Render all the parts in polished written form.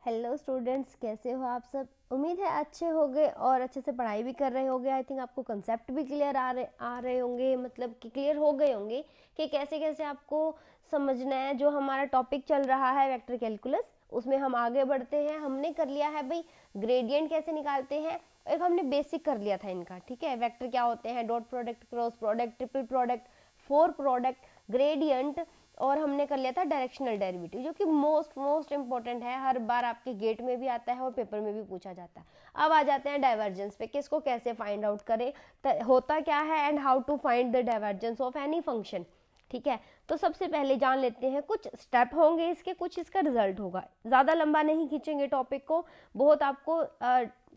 Hello students, कैसे हो आप सब। उम्मीद है अच्छे होंगे और अच्छे से पढ़ाई भी कर रहे होंगे। आई थिंक आपको कंसेप्ट भी क्लियर आ रहे होंगे, मतलब कि क्लियर हो गए होंगे कि कैसे कैसे आपको समझना है। जो हमारा टॉपिक चल रहा है वेक्टर कैलकुलस, उसमें हम आगे बढ़ते हैं। हमने कर लिया है भाई ग्रेडियंट कैसे निकालते हैं, एक हमने बेसिक कर लिया था इनका। ठीक है, वेक्टर क्या होते हैं, dot product, cross product, triple product, four product, gradient, और हमने कर लिया था डायरेक्शनल डेरिवेटिव, जो कि मोस्ट इंपॉर्टेंट है। हर बार आपके गेट में भी आता है और पेपर में भी पूछा जाता है। अब आ जाते हैं डाइवर्जेंस पे, किसको कैसे फाइंड आउट करें, होता क्या है and how to find the divergence of any function. ठीक है, तो सबसे पहले जान लेते हैं, कुछ स्टेप होंगे इसके, कुछ इसका रिजल्ट होगा। ज़्यादा लंबा नहीं खींचेंगे टॉपिक को, बहुत आपको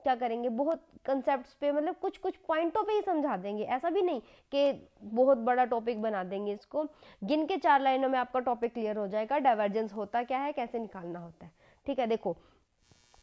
क्या करेंगे, बहुत कंसेप्ट्स पे, मतलब कुछ कुछ पॉइंटों पे ही समझा देंगे। ऐसा भी नहीं कि बहुत बड़ा टॉपिक बना देंगे इसको। गिन के 4 लाइनों में आपका टॉपिक क्लियर हो जाएगा। डाइवर्जेंस होता क्या है, कैसे निकालना होता है। ठीक है, देखो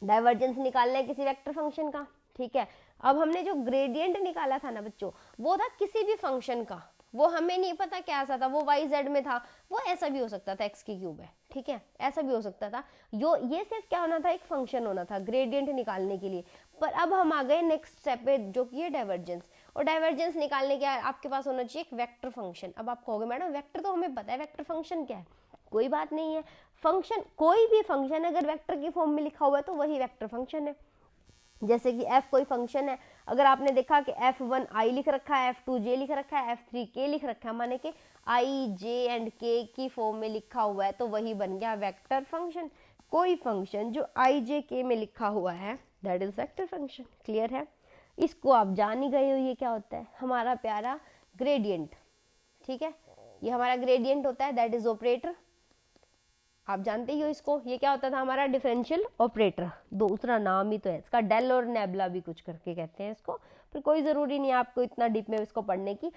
डाइवर्जेंस निकालना है किसी वेक्टर फंक्शन का। ठीक है, अब हमने जो ग्रेडियंट निकाला था ना बच्चों, वो था किसी भी फंक्शन का। वो हमें नहीं पता क्या सा था, वो वाई जेड में था, वो ऐसा भी हो सकता था, एक्स की क्यूब है। ठीक है, ऐसा भी हो सकता था। ये सिर्फ क्या होना था, एक फंक्शन होना था ग्रेडियंट निकालने के लिए। पर अब हम आ गए नेक्स्ट स्टेप पे, जो कि है डाइवर्जेंस। और डाइवर्जेंस निकालने के आपके पास होना चाहिए एक वेक्टर फंक्शन। अब आप कहोगे मैडम वेक्टर तो हमें पता है, वेक्टर फंक्शन क्या है। कोई बात नहीं है, फंक्शन कोई भी फंक्शन अगर वेक्टर की फॉर्म में लिखा हुआ है तो वही वेक्टर फंक्शन है। जैसे कि f कोई फंक्शन है, अगर आपने देखा कि f1 i लिख रखा है, f2 j लिख रखा है, f3 k लिख रखा है, माने कि i j एंड k की फॉर्म में लिखा हुआ है, तो वही बन गया वेक्टर फंक्शन। कोई फंक्शन जो i j k में लिखा हुआ है, that is vector function. Clear है, इसको आप जान ही गए हो ये क्या होता है, हमारा प्यारा ग्रेडियंट। ठीक है, ये हमारा ग्रेडियंट होता है, दैट इज ऑपरेटर। आप जानते ही हो इसको, ये क्या होता था हमारा डिफरेंशियल ऑपरेटर। दूसरा नाम ही तो है इसका, डेल और नेबला भी कुछ करके कहते हैं इसको, पर कोई ज़रूरी नहीं है आपको इतना डीप में इसको पढ़ने की।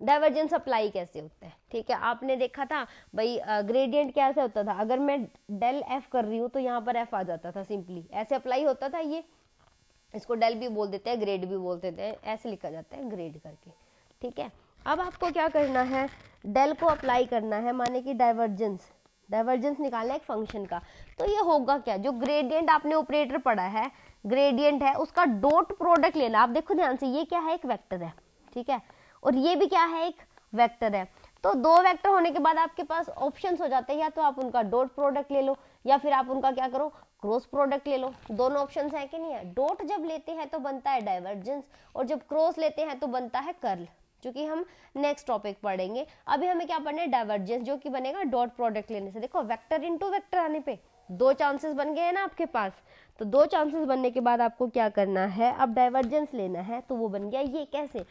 डाइवर्जेंस अप्लाई कैसे होता है, ठीक है, आपने देखा था भाई ग्रेडियंट कैसे होता था। अगर मैं डेल एफ कर रही हूँ तो यहाँ पर एफ आ जाता था, सिंपली ऐसे अप्लाई होता था ये। इसको डेल भी बोल देते हैं, ग्रेड भी बोल देते हैं, ऐसे लिखा जाता है ग्रेड करके। ठीक है, अब आपको क्या करना है, डेल को अप्लाई करना है, माने कि डाइवर्जेंस, डाइवर्जेंस निकालना है एक फंक्शन का। तो ये होगा क्या, जो ग्रेडियंट आपने ऑपरेटर पढ़ा है, ग्रेडियंट है उसका डॉट प्रोडक्ट लेना। आप देखो ध्यान से, ये क्या है, एक वेक्टर है। ठीक है, और ये भी क्या है, एक वेक्टर है। तो दो वेक्टर होने के बाद आपके पास ऑप्शंस हो जाते हैं, या तो आप उनका डॉट प्रोडक्ट ले लो, या फिर आप उनका क्या करो, क्रॉस प्रोडक्ट ले लो। दोनों ऑप्शंस है कि नहीं है। डॉट जब लेते हैं तो बनता है डाइवर्जेंस, और जब क्रॉस लेते हैं तो बनता है कर्ल, जो कि हम नेक्स्ट टॉपिक पढ़ेंगे। अभी हमें क्या पढ़ना है, डाइवर्जेंस, जो कि बनेगा डॉट प्रोडक्ट लेने से। देखो वेक्टर इनटू वेक्टर आने पे दो चांसेस बन गए हैं ना आपके पास। तो दो चांसेस बनने के बाद आपको क्या करना है, अब डाइवर्जेंस लेना है, तो वो बन गया ये कैसे,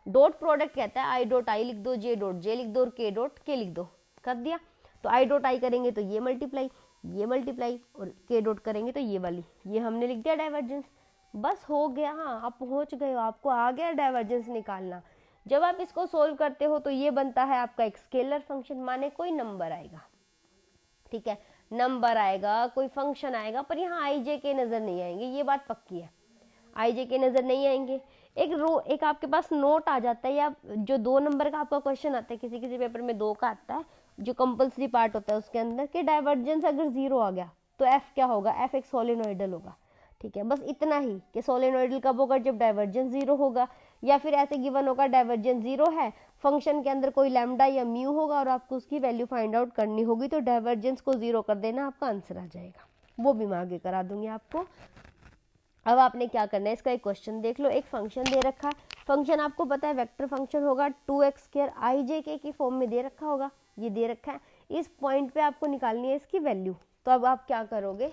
डॉट प्रोडक्ट कहता है आई डॉट आई लिख दो, जे डॉट जे लिख दो, और के डॉट के लिख दो, कर दिया। तो आई डॉट आई करेंगे तो ये मल्टीप्लाई, और के डॉट करेंगे तो ये वाली, ये हमने लिख दिया डाइवर्जेंस। बस हो गया, हाँ आप पहुंच गए हो, आपको आ गया डाइवर्जेंस निकालना। जब आप इसको सोल्व करते हो तो ये बनता है आपका एक स्केलर फंक्शन, माने कोई नंबर आएगा। ठीक है, नंबर आएगा, कोई फंक्शन आएगा, पर यहाँ आई जे के नजर नहीं आएंगे, ये बात पक्की है, आई जे के नजर नहीं आएंगे। एक आपके पास नोट आ जाता है, या जो 2 नंबर का आपका क्वेश्चन आता है, किसी किसी पेपर में 2 का आता है, जो कंपल्सरी पार्ट होता है उसके अंदर, कि डाइवर्जेंस अगर 0 आ गया तो एफ क्या होगा, एफ एक सोलेनोइडल होगा। ठीक है, बस इतना ही कि सोलेनोइडल कब होगा, जब डाइवर्जेंस 0 होगा। या फिर ऐसे गिवन होगा डाइवर्जेंस 0 है, फंक्शन के अंदर कोई लैम्डा या म्यू होगा और आपको उसकी वैल्यू फाइंड आउट करनी होगी, तो डाइवर्जेंस को 0 कर देना, आपका आंसर आ जाएगा। वो भी मैं आगे करा दूंगी आपको। अब आपने क्या करना है, इसका एक क्वेश्चन देख लो। एक फंक्शन दे रखा है, फंक्शन आपको पता है वेक्टर फंक्शन होगा, 2x² आई जे के की फॉर्म में दे रखा होगा, ये दे रखा है। इस पॉइंट पे आपको निकालनी है इसकी वैल्यू। तो अब आप क्या करोगे,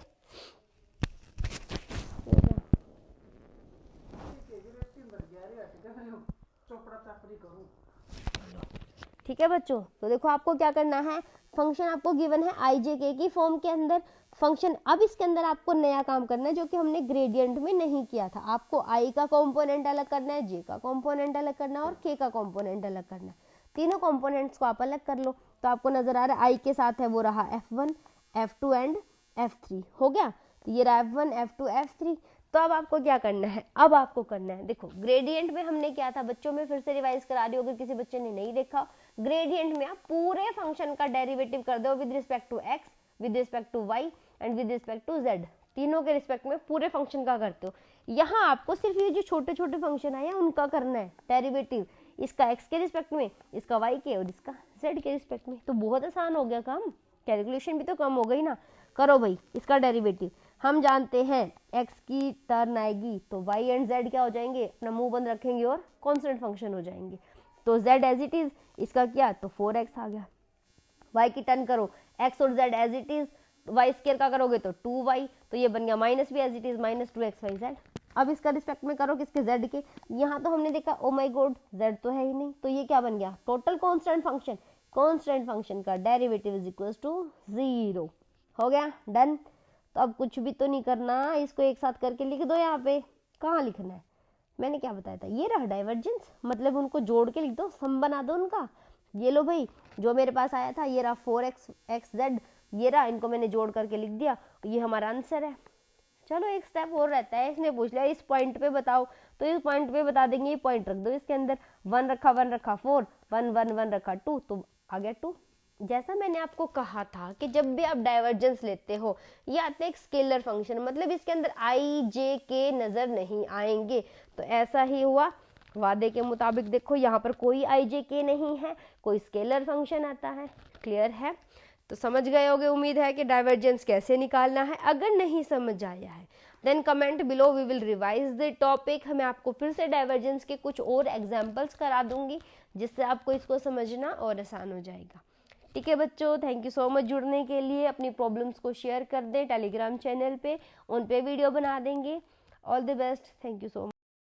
ठीक है बच्चों। तो देखो आपको क्या करना है, फंक्शन आपको गिवन है आई जे के की फॉर्म के अंदर फंक्शन। अब इसके अंदर आपको नया काम करना है, जो कि हमने ग्रेडियंट में नहीं किया था। आपको आई का कंपोनेंट अलग करना है, जे का कंपोनेंट अलग करना है, और के का कंपोनेंट अलग करना है। तीनों कंपोनेंट्स को आप अलग कर लो। तो आपको नजर आ रहा है आई के साथ है वो रहा F1, F2 एंड F3, हो गया। तो ये रहा F1, F2, F3। तो अब आपको क्या करना है, अब आपको करना है, देखो ग्रेडियंट में हमने क्या था बच्चों, में फिर से रिवाइज करा रही हूँ अगर किसी बच्चे ने नहीं देखा। ग्रेडियंट में आप पूरे फंक्शन का डेरिवेटिव कर दो with respect to x, with respect to y and with respect to z. तीनों के रिस्पेक्ट में पूरे फंक्शन का करते हो। यहाँ आपको सिर्फ ये जो छोटे छोटे फंक्शन आए हैं उनका करना है डेरिवेटिव, इसका x के रिस्पेक्ट में, इसका y के और इसका z के रिस्पेक्ट में। तो बहुत आसान हो गया काम, कैलकुलेशन भी तो कम हो गई ना। करो भाई इसका डेरिवेटिव। हम जानते हैं x की टर्न आएगी तो y एंड z क्या हो जाएंगे, अपना मुंह बंद रखेंगे और कॉन्स्टेंट फंक्शन हो जाएंगे। तो z एज इट इज, इसका क्या तो 4x आ गया। y की टर्न करो, x और z as it is, y square का करोगे तो 2y, तो ये बन गया माइनस भी as it is minus 2xyz। अब इसका रिस्पेक्ट में करो किसके, z के। यहाँ तो हमने देखा ओ माय गॉड z तो है ही नहीं, तो ये क्या बन गया total constant function. Constant function का डेरिवेटिव इज इक्वल्स टू 0। हो गया डन। तो अब कुछ भी तो नहीं करना, इसको एक साथ करके लिख दो। यहाँ पे कहाँ लिखना है, मैंने क्या बताया था, ये रहा डाइवर्जेंस, मतलब उनको जोड़ के लिख दो, सम बना दो उनका। ये लो भाई जो मेरे पास आया था, ये रहा 4xz, ये रहा, इनको मैंने जोड़ करके लिख दिया, ये हमारा आंसर है। चलो एक स्टेप और रहता है, इसने पूछ लिया इस पॉइंट पे बताओ, तो इस पॉइंट पे बता देंगे, ये पॉइंट रख दो इसके अंदर, 1 रखा 1 रखा 4, 1 1 1 रखा 2, तो आ गया 2। जैसा मैंने आपको कहा था कि जब भी आप डाइवर्जेंस लेते हो ये आते एक स्केलर फंक्शन, मतलब इसके अंदर आई जे के नजर नहीं आएंगे। तो ऐसा ही हुआ वादे के मुताबिक, देखो यहाँ पर कोई आई जे के नहीं है, कोई स्केलर फंक्शन आता है। क्लियर है, तो समझ गए होगे उम्मीद है कि डाइवर्जेंस कैसे निकालना है। अगर नहीं समझ आया है then comment below, we will revise the topic. मैं आपको फिर से डाइवर्जेंस के कुछ और एग्जांपल्स करा दूंगी जिससे आपको इसको समझना और आसान हो जाएगा। ठीक है बच्चों, थैंक यू सो मच जुड़ने के लिए। अपनी प्रॉब्लम्स को शेयर कर दें टेलीग्राम चैनल पे, उन पे वीडियो बना देंगे। All the best, thank you so much.